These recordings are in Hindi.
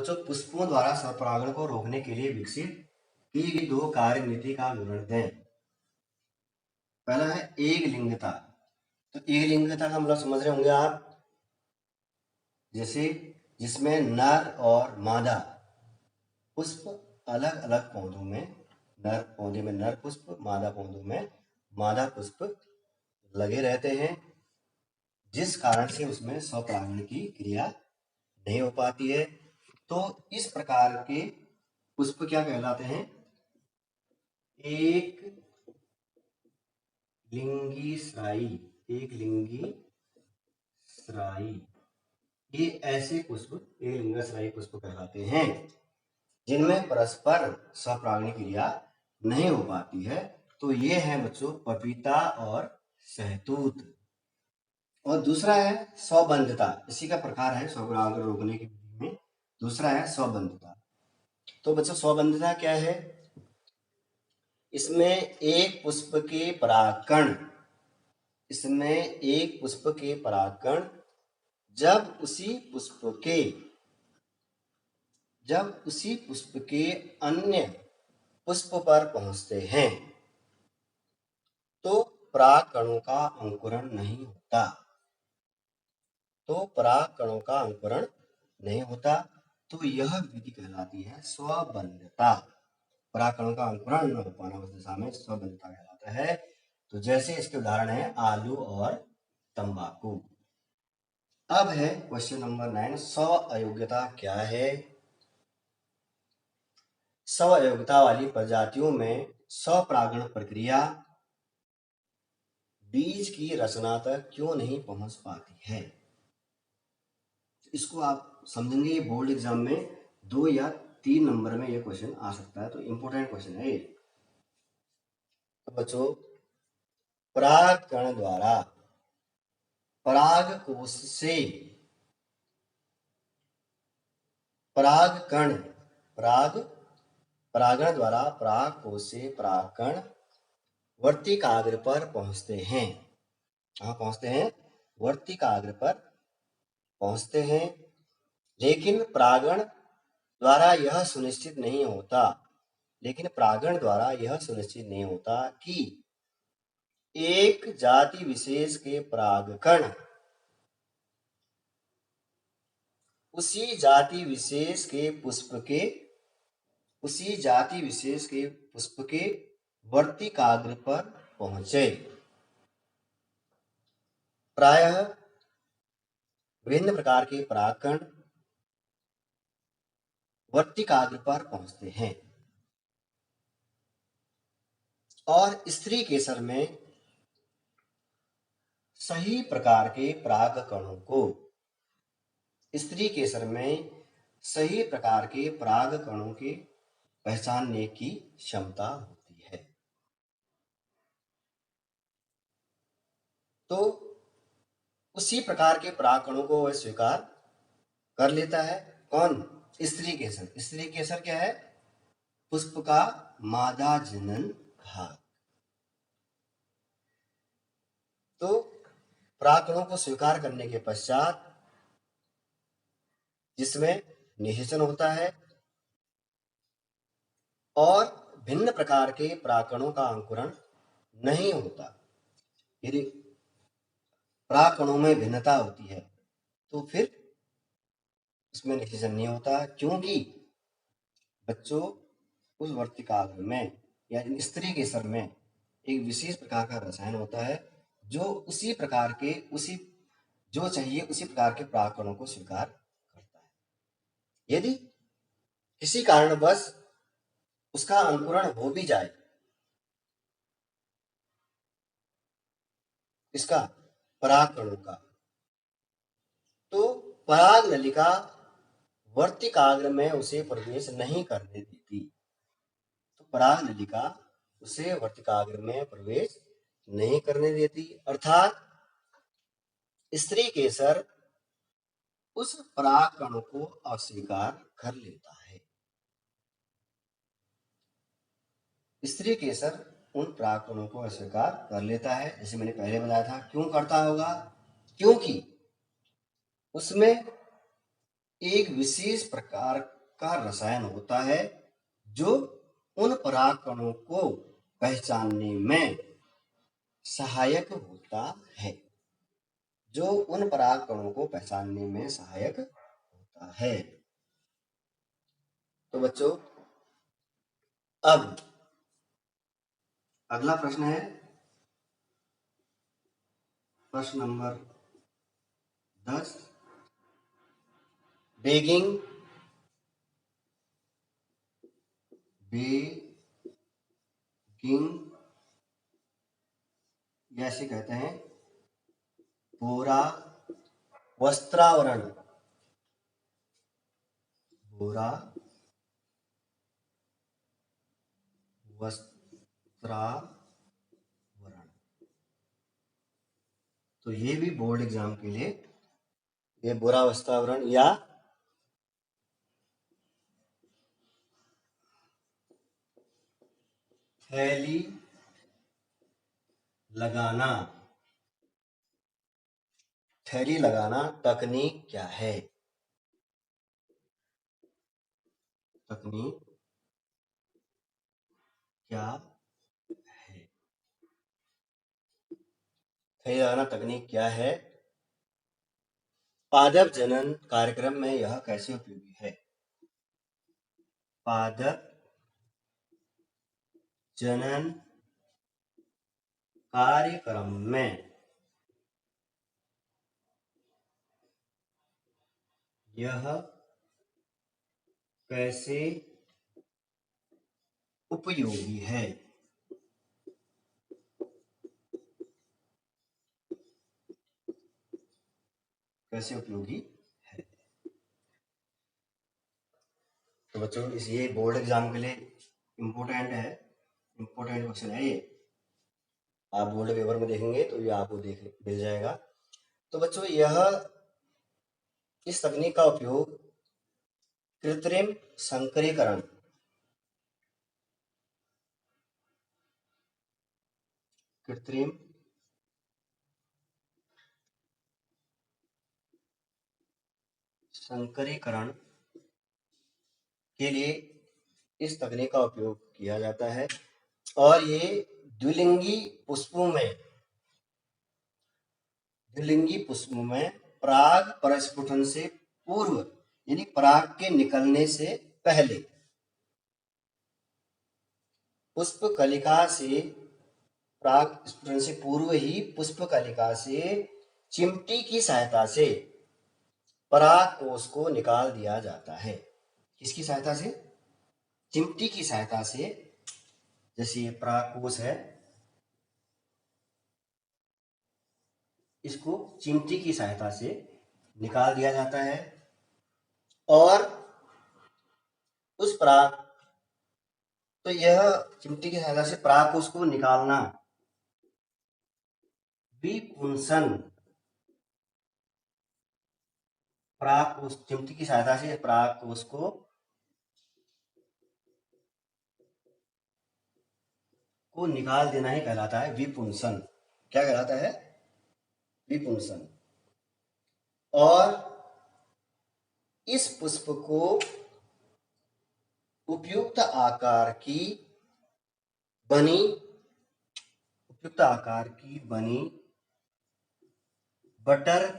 बच्चों, पुष्पों द्वारा स्वपरागण को रोकने के लिए विकसित की गई दो कार्य नीति का विवरण दें। पहला है एक लिंगता। तो एक लिंगता का मतलब समझ रहे होंगे आप, जैसे जिसमें नर और मादा पुष्प अलग अलग पौधों में, नर पौधे में नर पुष्प, मादा पौधों में मादा पुष्प लगे रहते हैं, जिस कारण से उसमें स्वपरागण की क्रिया नहीं हो पाती है। तो इस प्रकार के पुष्प क्या कहलाते हैं? एक लिंगी स्राई। एक लिंगी स्राई, ये ऐसे पुष्प एक लिंगी स्राई पुष्प कहलाते हैं जिनमें परस्पर स्वपरागण क्रिया नहीं हो पाती है। तो ये है बच्चों पपीता और शहतूत। और दूसरा है स्वबंधता। इसी का प्रकार है स्वपरागण रोकने की विधि में दूसरा है स्वबंधता। तो बच्चों स्वबंधता क्या है? इसमें एक पुष्प के परागकण जब उसी पुष्प के अन्य पुष्प पर पहुंचते हैं तो परागकणों का अंकुरण नहीं होता। तो यह विधि कहलाती है स्वबंधता। परागकणों का अंकुरण न हो पाना उस दिशा में स्वबंधता कहलाता है। तो जैसे इसके उदाहरण है आलू और तंबाकू। अब है क्वेश्चन नंबर 9, स्व अयोग्यता क्या है? स्व अयोग्यता वाली प्रजातियों में स्वपरागण प्रक्रिया बीज की रचना तक क्यों नहीं पहुंच पाती है? इसको आप समझेंगे, ये बोर्ड एग्जाम में 2 या 3 नंबर में ये क्वेश्चन आ सकता है, तो इंपॉर्टेंट क्वेश्चन है ये। तो बच्चों, परागकण द्वारा परागकोश से परागकण परागण द्वारा परागकोश से परागकण वर्तिकाग्र पर पहुंचते हैं। कहाँ पहुंचते हैं? वर्तिकाग्र पर पहुंचते हैं। लेकिन परागण द्वारा यह सुनिश्चित नहीं होता कि एक जाति विशेष के परागकण उसी जाति विशेष के पुष्प के वर्तिकाग्र पर पहुंचे। प्रायः विभिन्न प्रकार के परागकण वर्तिकाग्र पर पहुंचते हैं और स्त्री केसर में सही प्रकार के परागकणों के पहचानने की क्षमता होती है। तो उसी प्रकार के परागकणों को वह स्वीकार कर लेता है। कौन? स्त्री केसर। स्त्री केसर क्या है? पुष्प का मादा जनन भाग। तो परागकणों को स्वीकार करने के पश्चात जिसमें निषेचन होता है और भिन्न प्रकार के परागकणों का अंकुरण नहीं होता। यदि परागकणों में भिन्नता होती है तो फिर उसमें निषेचन नहीं होता, क्योंकि बच्चों उस वर्तिकाग्र में या स्त्री केसर में एक विशेष प्रकार का रसायन होता है जो उसी प्रकार के परागकणों को स्वीकार करता है। यदि किसी कारणवश उसका अंकुरण हो भी जाए, इसका परागकणों का, तो पराग नलिका वर्तिकाग्र में उसे प्रवेश नहीं करने देती। तो पराग नलिका उसे वर्तिकाग्र में प्रवेश नहीं करने देती, अर्थात स्त्री केसर उस परागकण को अस्वीकार कर लेता है। स्त्री केसर उन परागकणों को अस्वीकार कर लेता है। जैसे मैंने पहले बताया था, क्यों करता होगा? क्योंकि उसमें एक विशेष प्रकार का रसायन होता है जो उन पराग कणों को पहचानने में सहायक होता है, जो उन पराग कणों को पहचानने में सहायक होता है। तो बच्चों, अब अगला प्रश्न है प्रश्न नंबर 10। बेगिंग जैसे कहते हैं बोरा वस्त्रावरण, बोरा वस्त्रावरण। तो ये भी बोर्ड एग्जाम के लिए, ये बोरा वस्त्रावरण या थैली लगाना, थैली लगाना तकनीक क्या है? तकनीक क्या है? थैली लगाना तकनीक क्या है? पादप जनन कार्यक्रम में यह कैसे उपयोगी है? पादप जनन कार्यक्रम में यह कैसे उपयोगी है? कैसे उपयोगी है? तो बच्चों, इस ये बोर्ड एग्जाम के लिए इम्पोर्टेंट है, इम्पोर्टेंट क्वेश्चन है ये। आप बोर्ड पेपर में देखेंगे तो ये आपको मिल जाएगा। तो बच्चों, इस तकनीक का उपयोग कृत्रिम संकरीकरण, कृत्रिम संकरीकरण के लिए इस तकनीक का उपयोग किया जाता है और ये द्विलिंगी पुष्पों में पराग प्रस्फुटन से पूर्व, यानी पराग के निकलने से पहले पुष्प कलिका से, पराग स्फुटन से पूर्व ही पुष्प कलिका से चिमटी की सहायता से पराग कोष को निकाल दिया जाता है। किसकी सहायता से? चिमटी की सहायता से। जैसे ये पराग कोष है, इसको चिमटी की सहायता से निकाल दिया जाता है और उस पराग, तो यह चिमटी की सहायता से पराग कोष को निकालना विपुंसन, पराग कोष, चिमटी की सहायता से पराग कोष को निकाल देना ही कहलाता है विपुंसन। क्या कहलाता है? विपुंसन। और इस पुष्प को उपयुक्त आकार की बनी बटर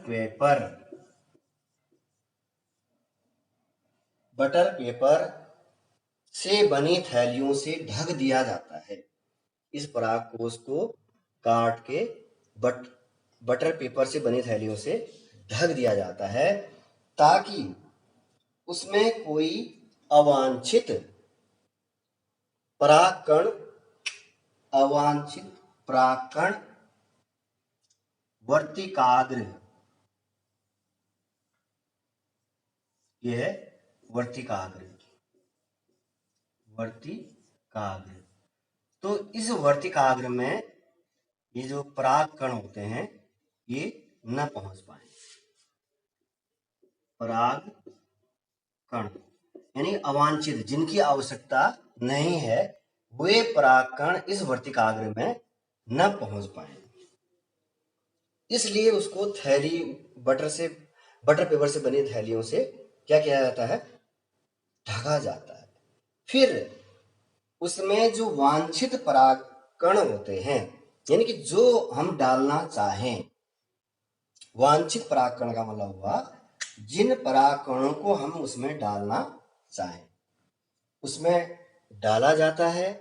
पेपर से बनी थैलियों से ढक दिया जाता है। इस पराग कोष को काट के बटर पेपर से बनी थैलियों से ढक दिया जाता है ताकि उसमें कोई अवांछित परागकण वर्तिकाग्र, यह है वर्तिकाग्र। तो इस वर्तिकाग्र में ये जो पराग कण होते हैं ये न पहुंच पाए। पराग कण यानी अवांछित, जिनकी आवश्यकता नहीं है, वे पराग कण इस वर्तिकाग्र में न पहुंच पाए। इसलिए उसको थैली बटर पेपर से बनी थैलियों से क्या किया जाता है, ढका जाता है। फिर उसमें जो वांछित परागकण होते हैं, यानी कि जो हम डालना चाहें, वांछित परागकण का मतलब हुआ जिन परागकणों को हम उसमें डालना चाहें, उसमें डाला जाता है।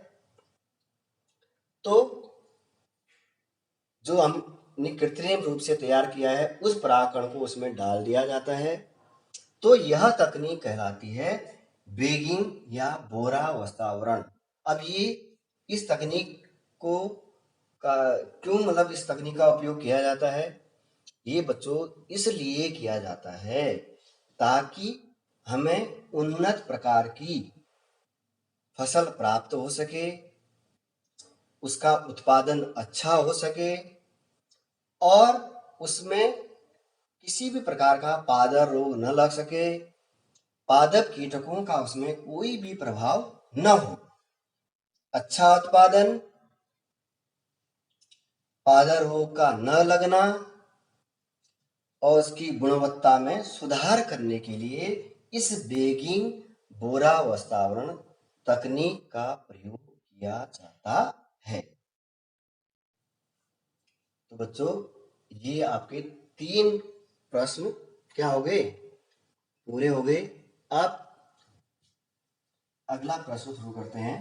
तो जो हमने कृत्रिम रूप से तैयार किया है उस परागकण को उसमें डाल दिया जाता है। तो यह तकनीक कहलाती है बेगिंग या बोरा वातावरण। अब ये इस तकनीक को का क्यों, मतलब इस तकनीक का उपयोग किया जाता है, ये बच्चों इसलिए किया जाता है ताकि हमें उन्नत प्रकार की फसल प्राप्त हो सके, उसका उत्पादन अच्छा हो सके और उसमें किसी भी प्रकार का पादप रोग न लग सके, पादप कीटकों का उसमें कोई भी प्रभाव न हो, अच्छा उत्पादन, पादप रोग का न लगना और उसकी गुणवत्ता में सुधार करने के लिए इस बेगिंग बोरा वातावरण तकनीक का प्रयोग किया जाता है। तो बच्चों ये आपके 3 प्रश्न क्या हो गए, पूरे हो गए। अब अगला प्रश्न शुरू करते हैं।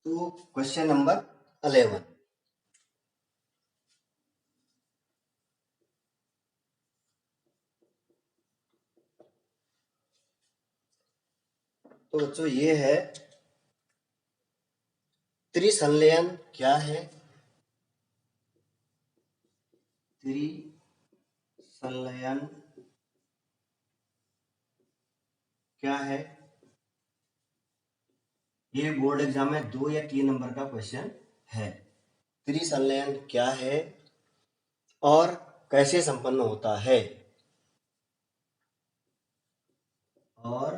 तो क्वेश्चन नंबर 11, तो बच्चों ये है त्रिसंलयन क्या है, त्रिसंलयन क्या है। ये बोर्ड एग्जाम में 2 या 3 नंबर का क्वेश्चन है। त्रिसंलयन क्या है और कैसे संपन्न होता है, और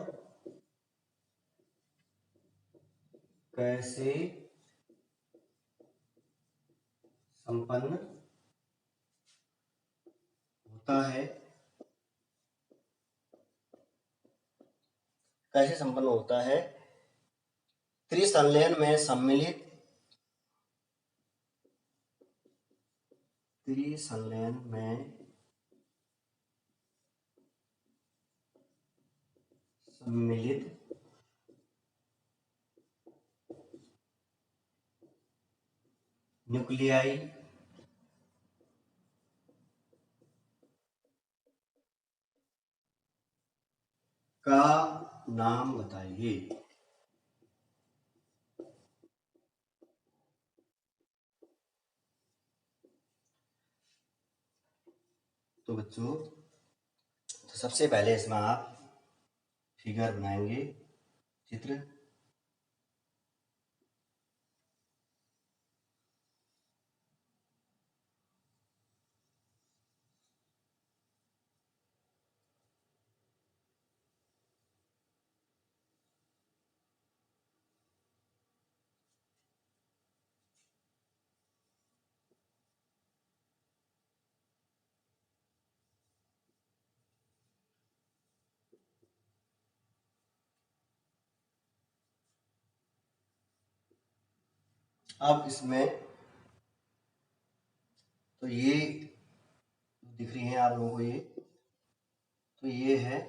कैसे संपन्न होता है, कैसे संपन्न होता है। त्रिसंलयन में सम्मिलित, त्रिसंलयन में सम्मिलित न्यूक्लियाई का नाम बताइए। तो बच्चों तो सबसे पहले इसमें आप फिगर बनाएंगे, चित्र। अब इसमें तो ये दिख रही है आप लोगों को, ये तो ये है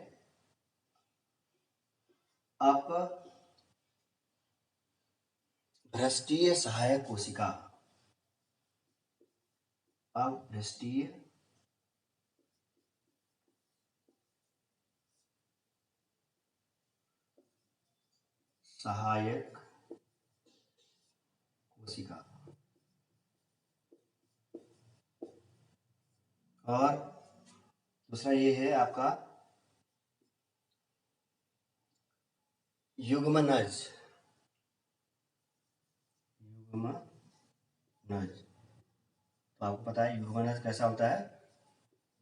आपका भ्रष्टीय सहायक कोशिका। अब भ्रष्टीय सहायक कोशिका, और दूसरा ये है आपका युग्मनज, युग्मनज। तो आपको पता है युग्मनज कैसा होता है,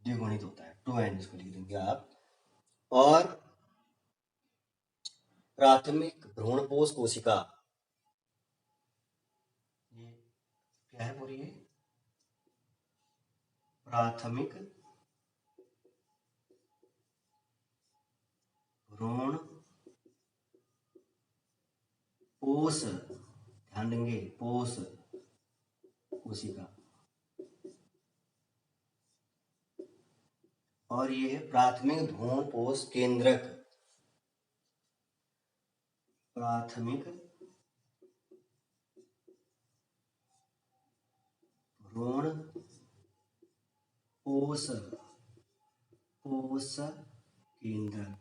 द्विगुणित होता है, 2n इसको लिख देंगे आप। और प्राथमिक भ्रूणपोष कोशिका, ये क्या है पूरी, ये प्राथमिक भ्रूण पोष, ध्यान देंगे, पोष कोशिका। और ये है प्राथमिक भ्रूण पोष केंद्रक, प्राथमिक भ्रूण पोष केंद्रक।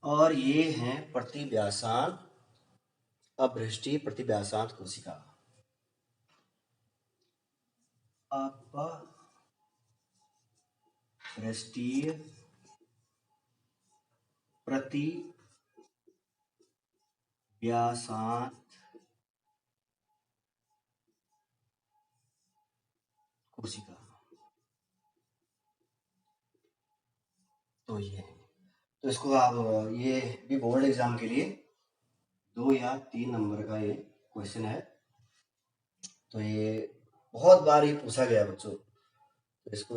और ये हैं प्रतिव्यासांत अपभ्रष्टी प्रतिव्यासांत कोशिका, अपभ्रष्टीय प्रतिव्यासांत कोशिका। तो ये है, तो इसको आप, ये भी बोर्ड एग्जाम के लिए 2 या 3 नंबर का ये क्वेश्चन है। तो ये बहुत बार ये पूछा गया बच्चों, तो इसको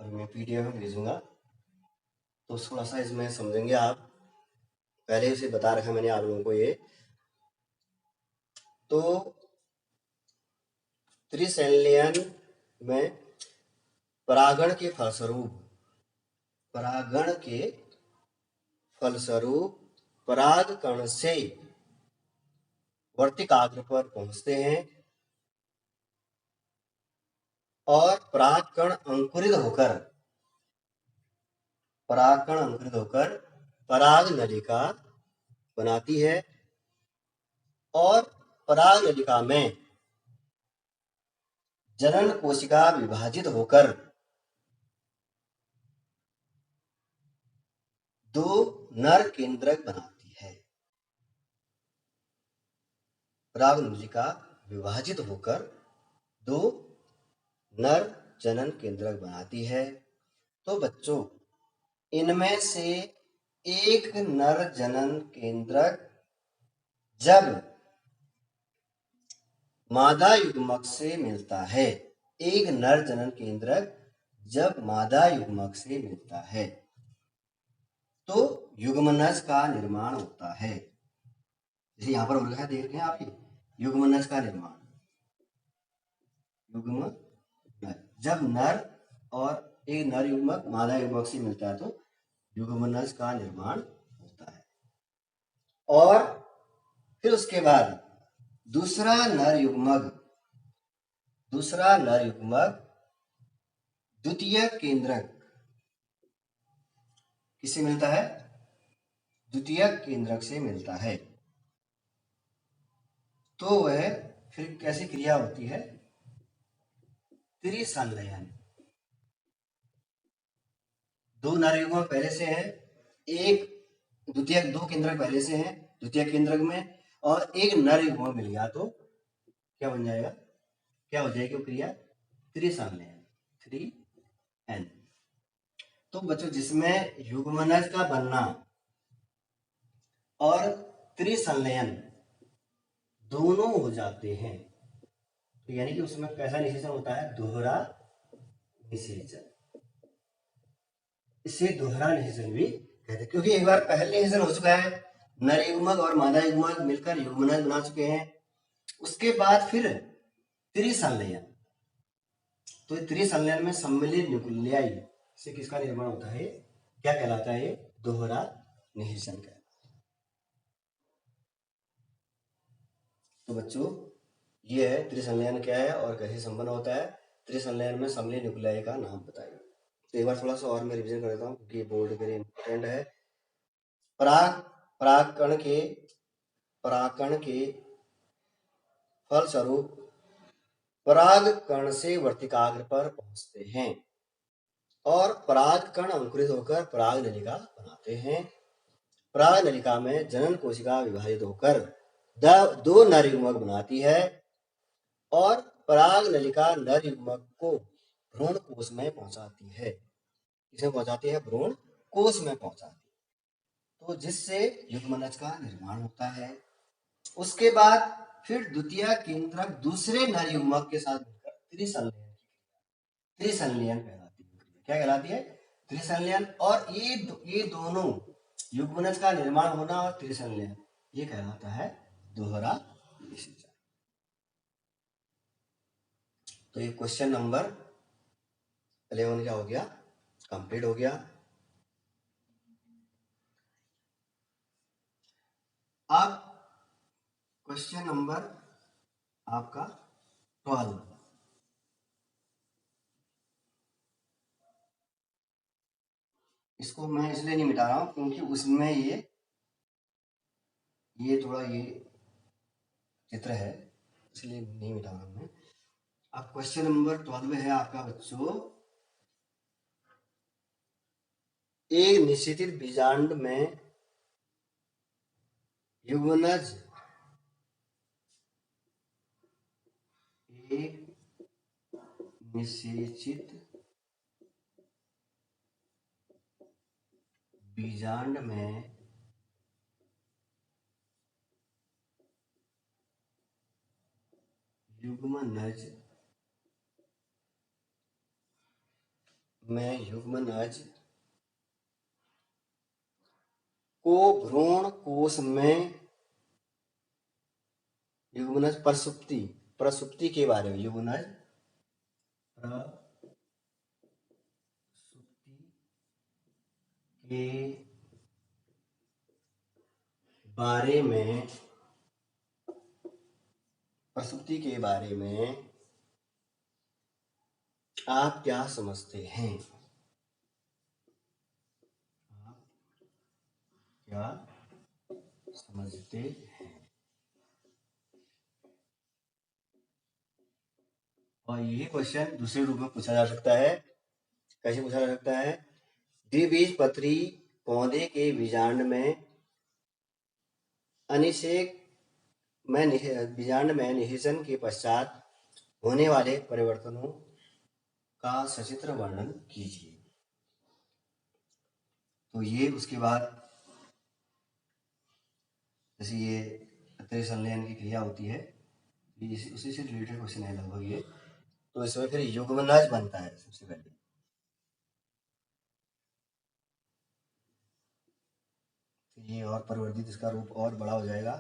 मैं पीडीएफ में भेजूंगा, तो थोड़ा सा इसमें समझेंगे आप। पहले से बता रखा मैंने आप लोगों को ये। तो त्रिसंलयन में परागण के फलस्वरूप परागकण से वर्तिकाग्र पर पहुंचते हैं और परागकण अंकुरित होकर पराग नलिका बनाती है और पराग नलिका में जनन कोशिका विभाजित होकर 2 नर केंद्रक बनाती है। पराग नलिका विभाजित होकर 2 नर जनन केंद्रक बनाती है। तो बच्चों, इनमें से एक नर जनन केंद्रक जब मादा युग्मक से मिलता है, एक नर जनन केंद्रक जब मादा युग्मक से मिलता है तो युग्मनज का निर्माण होता है। जैसे यहां पर लिखा है, देख रहे हैं आप, ये युग्मनज का निर्माण, युग्मनज जब नर और एक नर युग्मक मादा युग्मक से मिलता है तो युग्मनज का निर्माण होता है। और फिर उसके बाद दूसरा नर युग्मक द्वितीय केंद्रक किससे मिलता है, द्वितीय केंद्रक से मिलता है। तो वह फिर कैसी क्रिया होती है, त्रिसंलयन। 2 नर युग्मक पहले से है, एक द्वितीय 2 केंद्रक पहले से है द्वितीय केंद्रक में, और एक नर युग्मक मिल गया तो क्या बन जाएगा, क्या हो जाएगी वो क्रिया, त्रिसंलयन, 3n। तो बच्चों, जिसमें युग्मनज का बनना और त्रिसंलयन दोनों हो जाते हैं, तो यानी कि उसमें कैसा निषेचन होता है, दोहरा निषेचन। इसे दोहरा निषेचन भी कहते हैं, क्योंकि एक बार पहले निषेचन हो चुका है, नर युग्मक और मादा युग्मक मिलकर युग्मनज बना चुके हैं। उसके बाद फिर त्रिसंलयन, तो त्रिसंलयन में सम्मिलित न्यूक्लियाई से किसका निर्माण होता है, क्या कहलाता है, दोहरा निषेचन कहलाता है। तो बच्चों, ये है त्रिसंलयन क्या है और कैसे संपन्न होता है। त्रिसंलयन में सम्मिलित न्यूक्लियाई का नाम बताइए। तो एक बार थोड़ा सा और मैं रिवीजन कर देता हूँ क्योंकि बोर्ड के लिए इंपॉर्टेंट है। परागकण के फलस्वरूप परागकण से वर्तिकाग्र पर पहुंचते हैं और परागकण अंकुरित होकर पराग नलिका बनाते हैं पराग नलिका में जनन कोशिका विभाजित होकर दो नर युग्मक बनाती है और पराग नलिका नर युग्मक को भ्रूण कोश में पहुंचाती है। किसे पहुंचाती है? भ्रूण कोश में पहुंचाती है, तो जिससे युग्मनज का निर्माण होता है। उसके बाद फिर द्वितीय केंद्रक दूसरे नर युग्मक के साथ मिलकर त्रिसंलयन कहलाती है। क्या कहलाती है? त्रिसंलयन। और ये दोनों युग्मनज का निर्माण होना और त्रिसंलयन, ये कहलाता है दोहरा निषेचन। तो ये क्वेश्चन नंबर 11 क्या हो गया? कंप्लीट हो गया। अब क्वेश्चन नंबर आपका 12। इसको मैं इसलिए नहीं मिटा रहा हूं क्योंकि उसमें ये थोड़ा ये चित्र है, इसलिए नहीं मिटा रहा हूं मैं। अब क्वेश्चन नंबर 12 है आपका बच्चों, एक निश्चित बीजांड में युग्मनज एक निषेचित बीजांड में युग्मनज को भ्रूण कोश में युग्मनज प्रसुप्ति के बारे में, युग्मनज प्रसुप्ति के बारे में, प्रसुप्ति के बारे में आप क्या समझते हैं? आप क्या समझते हैं? और ये क्वेश्चन दूसरे रूप में पूछा जा सकता है। कैसे पूछा जा सकता है? द्विबीजपत्री पौधे के बीजांड में निषेचन के पश्चात होने वाले परिवर्तनों का सचित्र वर्णन कीजिए। तो ये उसके बाद जैसे ये त्रिसंलयन की क्रिया होती है, उसी से रिलेटेड क्वेश्चन है लगभग ये। तो इसमें फिर युग्मनज बनता है सबसे पहले। तो ये और परिवर्तित, इसका रूप और बड़ा हो जाएगा।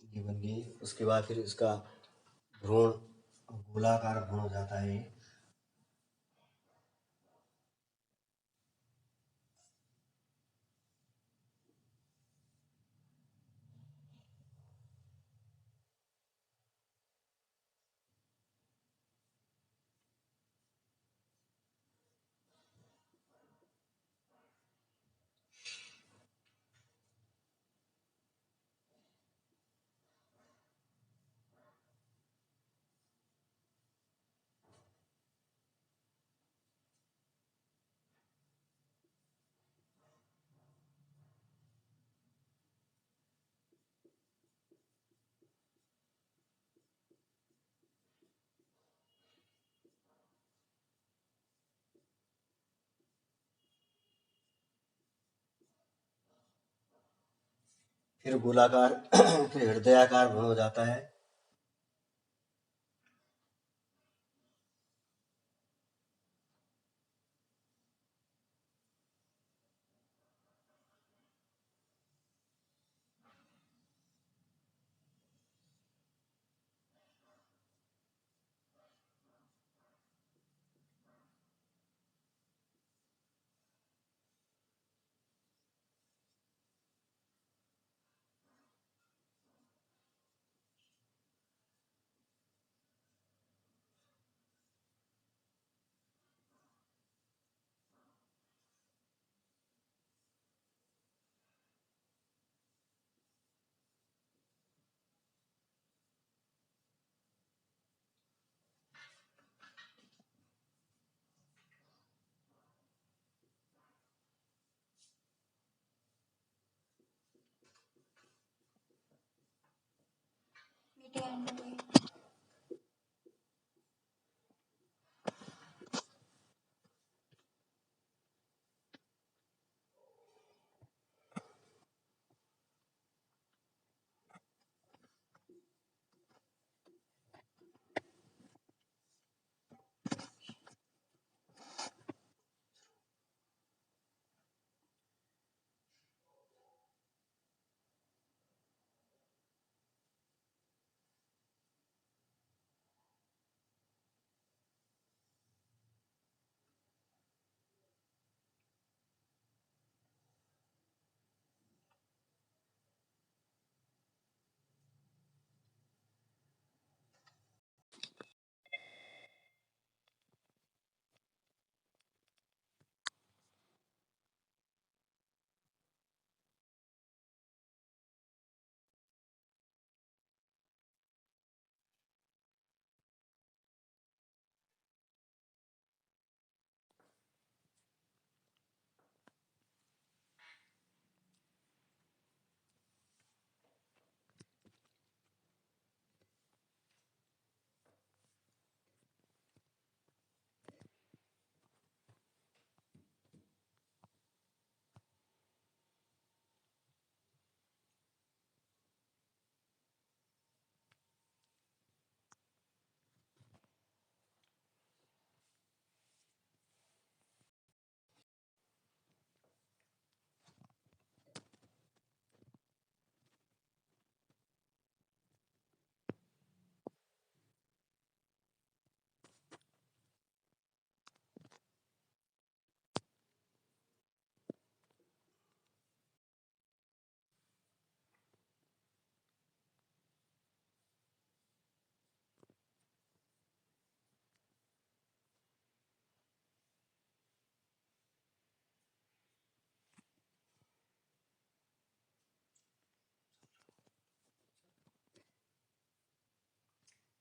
ये बन गई। उसके बाद फिर इसका भ्रूण गोलाकार भ्रूण हो जाता है। फिर गोलाकार फिर हृदयाकार भ्रूण हो जाता है।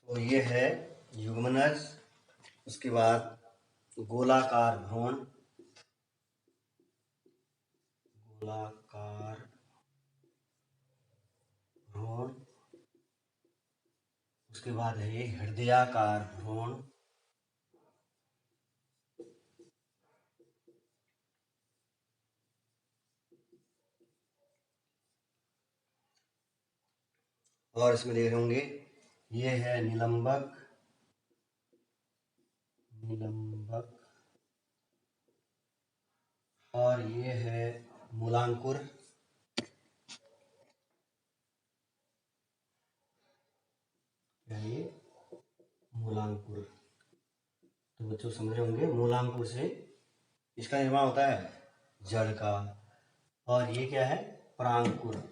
तो ये है युग्मनज, उसके बाद गोलाकार भ्रूण, गोलाकार भ्रूण, उसके बाद है ये हृदयाकार भ्रूण, और इसमें देख रहे होंगे ये है निलंबक, निलंबक, और ये है मूलांकुर, ये मूलांकुर। तो बच्चों समझ रहे होंगे मूलांकुर से इसका निर्माण होता है जड़ का, और ये क्या है परांकुर।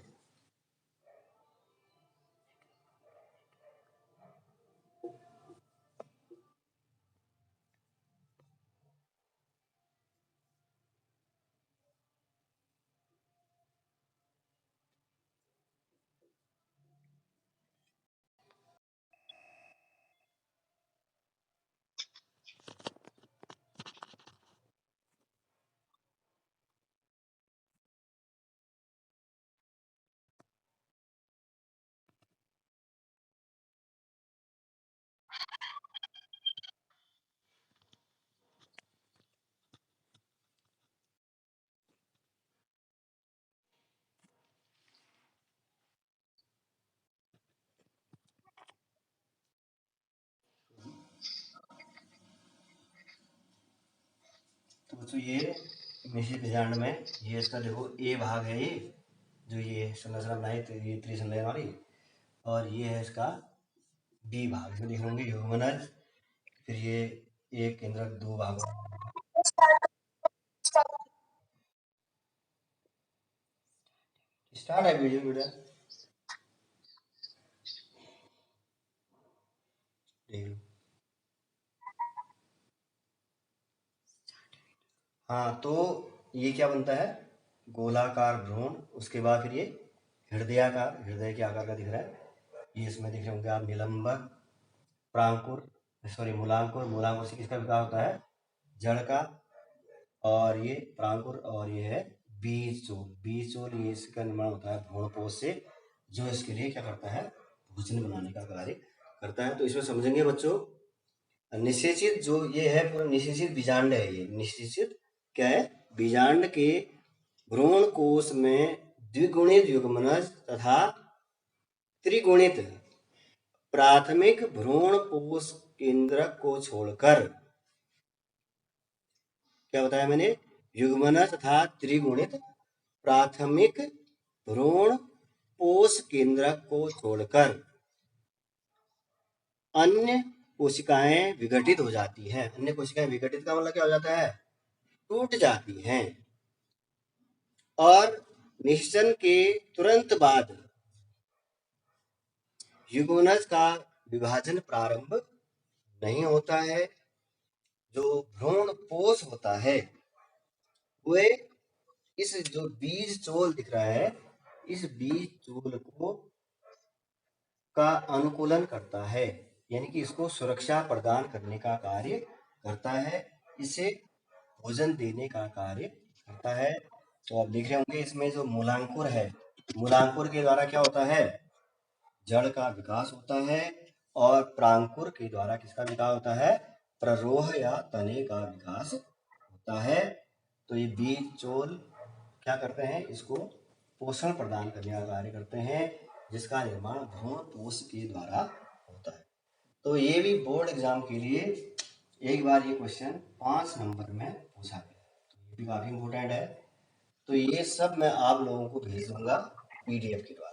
तो बच्चों ये मिश्रित बीजांड में ये इसका देखो ए भाग है, ये जो ये संरचना बनाई ये त्रिसंलयन वाली, और ये है इसका बी भाग, इसमें लिखे होंगे ह्यूमनज, फिर ये एक केंद्रक दो भाग। स्टार्ट है वीडियो बेटा, देख लो। हाँ तो ये क्या बनता है गोलाकार भ्रूण, उसके बाद फिर ये हृदयाकार, हृदय के आकार का दिख रहा है, ये इसमें दिख रहे होंगे आप निलंबक, प्रांकुर, सॉरी मूलांकुर, मूलांकुर से किसका विकास होता है जड़ का, और ये प्रांकुर, और ये है बीज चोल, बीज चोल ये इसका निर्माण होता है भ्रूणपोष से, जो इसके लिए क्या करता है भोजन बनाने का कार्य करता है। तो इसमें समझेंगे बच्चों, निषेचित जो ये है पूरा निषेचित बीजांड है। ये निषेचित क्या है? बीजांड के भ्रूण कोश में द्विगुणित युग्मनज तथा त्रिगुणित प्राथमिक भ्रूण कोश केंद्रक को छोड़कर, क्या बताया मैंने? युग्मनज तथा त्रिगुणित प्राथमिक भ्रूण कोश केंद्रक को छोड़कर अन्य कोशिकाएं विघटित हो जाती हैं। अन्य कोशिकाएं विघटित का मतलब क्या हो जाता है? टूट जाती हैं। और निषेचन के तुरंत बाद युग्मनज का विभाजन प्रारंभ नहीं होता है। जो भ्रूण कोश होता है वे इस जो बीज चोल दिख रहा है, इस बीज चोल को का अनुकूलन करता है, यानी कि इसको सुरक्षा प्रदान करने का कार्य करता है, इसे भोजन देने का कार्य करता है। तो आप देख रहे होंगे इसमें जो मूलांकुर है, मूलांकुर के द्वारा क्या होता है? जड़ का विकास होता है। और प्रांकुर के द्वारा किसका विकास होता है? प्ररोह या तने का विकास होता है। तो ये बीज चोल क्या करते हैं? इसको पोषण प्रदान करने का कार्य करते हैं, जिसका निर्माण भ्रूण कोश के द्वारा होता है। तो ये भी बोर्ड एग्जाम के लिए एक बार ये क्वेश्चन 5 नंबर में पूछा गया, तो ये भी काफी इंपॉर्टेंट है। तो ये सब मैं आप लोगों को भेज दूंगा पीडीएफ के द्वारा।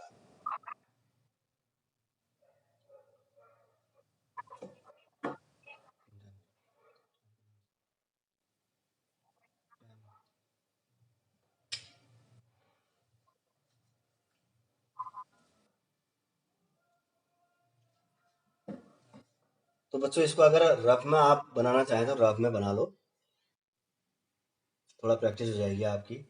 तो बच्चों इसको अगर रफ में आप बनाना चाहें तो रफ में बना लो, थोड़ा प्रैक्टिस हो जाएगी आपकी।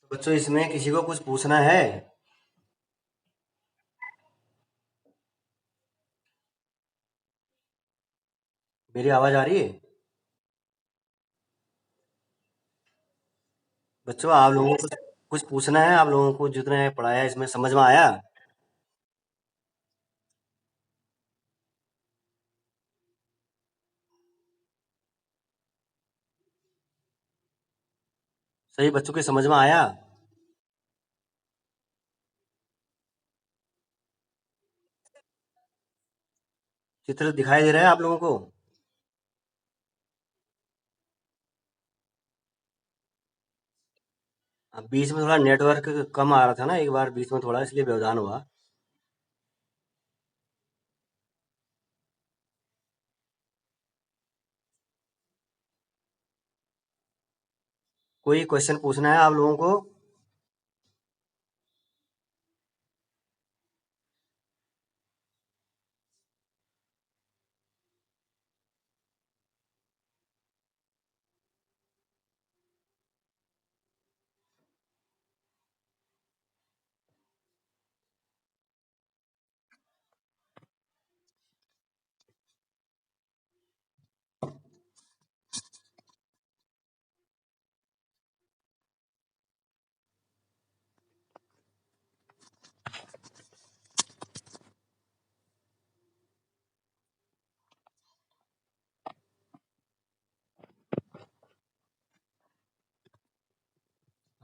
तो बच्चों इसमें किसी को कुछ पूछना है? मेरी आवाज आ रही है? बच्चों आप लोगों को कुछ पूछना है? आप लोगों को जितना पढ़ाया इसमें समझ में आया? सही बच्चों के समझ में आया? चित्र दिखाई दे रहा है आप लोगों को? अब बीच में थोड़ा नेटवर्क कम आ रहा था ना, एक बार बीच में थोड़ा, इसलिए व्यवधान हुआ। कोई क्वेश्चन पूछना है आप लोगों को?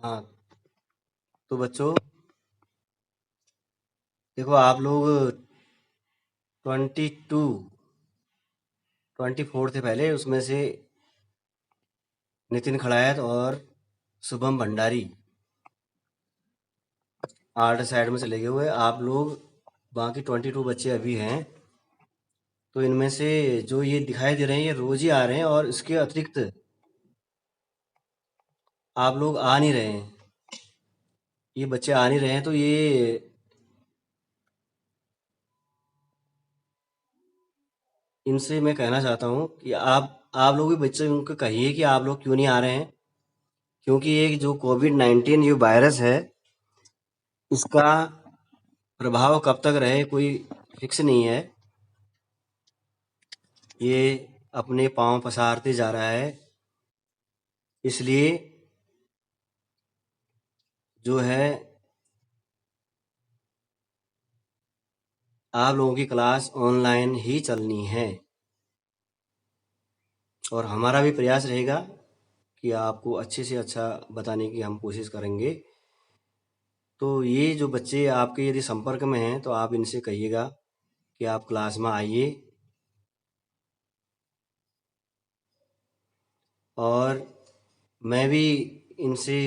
हाँ, तो बच्चों देखो आप लोग 24 थे पहले, उसमें से नितिन खड़ायत और शुभम भंडारी आर्ट साइड में चले गए हुए। आप लोग बाकी 22 बच्चे अभी हैं। तो इनमें से जो ये दिखाई दे रहे हैं ये रोज ही आ रहे हैं, और इसके अतिरिक्त आप लोग आ नहीं रहे हैं। ये बच्चे आ नहीं रहे हैं, तो ये इनसे मैं कहना चाहता हूँ कि आप लोग भी बच्चे उनको कहिए कि आप लोग क्यों नहीं आ रहे हैं। क्योंकि ये जो कोविड-19 जो वायरस है, इसका प्रभाव कब तक रहे कोई फिक्स नहीं है। ये अपने पाँव पसारते जा रहा है। इसलिए जो है आप लोगों की क्लास ऑनलाइन ही चलनी है, और हमारा भी प्रयास रहेगा कि आपको अच्छे से अच्छा बताने की हम कोशिश करेंगे। तो ये जो बच्चे आपके यदि संपर्क में हैं तो आप इनसे कहिएगा कि आप क्लास में आइए, और मैं भी इनसे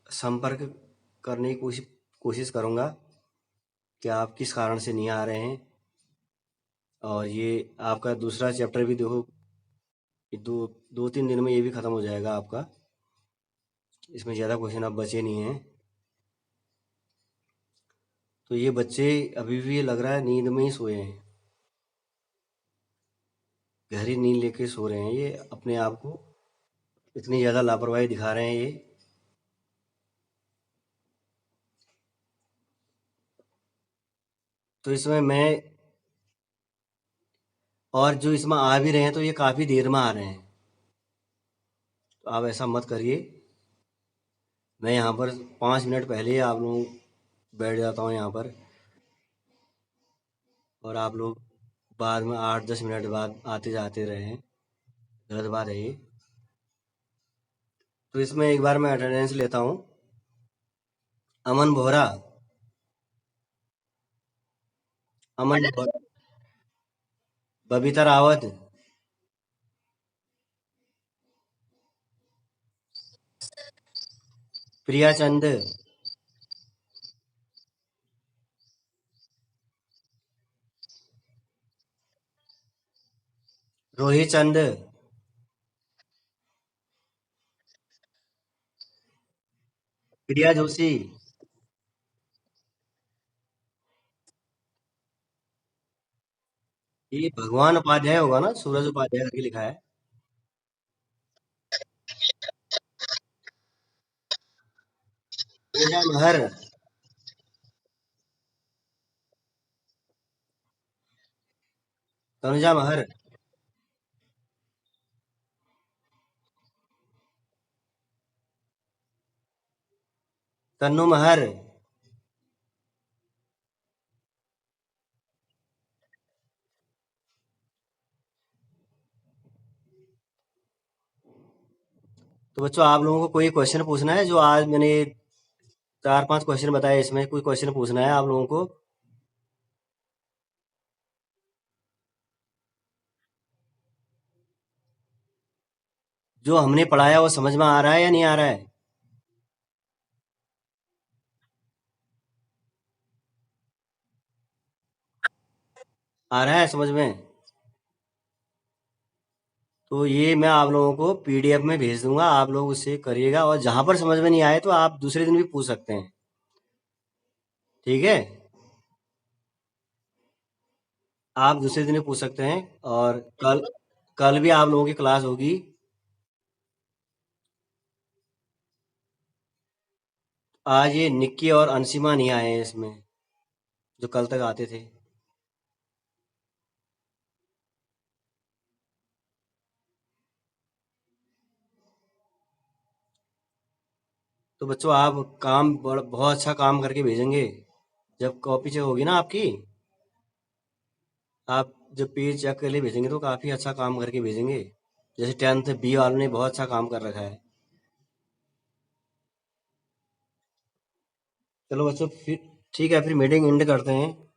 संपर्क करने की कोशिश करूँगा कि आप किस कारण से नहीं आ रहे हैं। और ये आपका दूसरा चैप्टर भी देखो, ये 2-3 दिन में ये भी ख़त्म हो जाएगा आपका। इसमें ज़्यादा क्वेश्चन अब बचे नहीं हैं। तो ये बच्चे अभी भी लग रहा है नींद में ही सोए हैं, गहरी नींद लेके सो रहे हैं। ये अपने आप को इतनी ज़्यादा लापरवाही दिखा रहे हैं ये। तो इसमें मैं, और जो इसमें आ भी रहे हैं तो ये काफ़ी देर में आ रहे हैं। तो आप ऐसा मत करिए। मैं यहाँ पर 5 मिनट पहले ही आप लोग बैठ जाता हूँ यहाँ पर, और आप लोग बाद में 8-10 मिनट बाद आते जाते रहे हैं। गलत बात है ये। तो इसमें एक बार मैं अटेंडेंस लेता हूँ। अमन बोहरा, अमन बोहरा, बबीता रावत, प्रिया चंद, रोहित चंद, प्रिया जोशी, ये भगवान उपाध्याय होगा ना, सूरज उपाध्याय करके लिखा है। तनुजा महर, तनुजा महर, तन्नू महर। तो बच्चों आप लोगों को कोई क्वेश्चन पूछना है? जो आज मैंने 4-5 क्वेश्चन बताए, इसमें कोई क्वेश्चन पूछना है आप लोगों को? जो हमने पढ़ाया वो समझ में आ रहा है या नहीं आ रहा है? आ रहा है समझ में? तो ये मैं आप लोगों को पीडीएफ में भेज दूंगा, आप लोग उससे करिएगा, और जहां पर समझ में नहीं आए तो आप दूसरे दिन भी पूछ सकते हैं। ठीक है, आप दूसरे दिन भी पूछ सकते हैं। और कल कल भी आप लोगों की क्लास होगी। आज ये निक्की और अंशिमा नहीं आए हैं इसमें, जो कल तक आते थे। तो बच्चों आप काम बहुत अच्छा काम करके भेजेंगे। जब कॉपी चेक होगी ना आपकी, आप जब पेज चेक के लिए भेजेंगे तो काफ़ी अच्छा काम करके भेजेंगे। जैसे 10th बी वालों ने बहुत अच्छा काम कर रखा है। चलो बच्चों फिर ठीक है, फिर मीटिंग एंड करते हैं।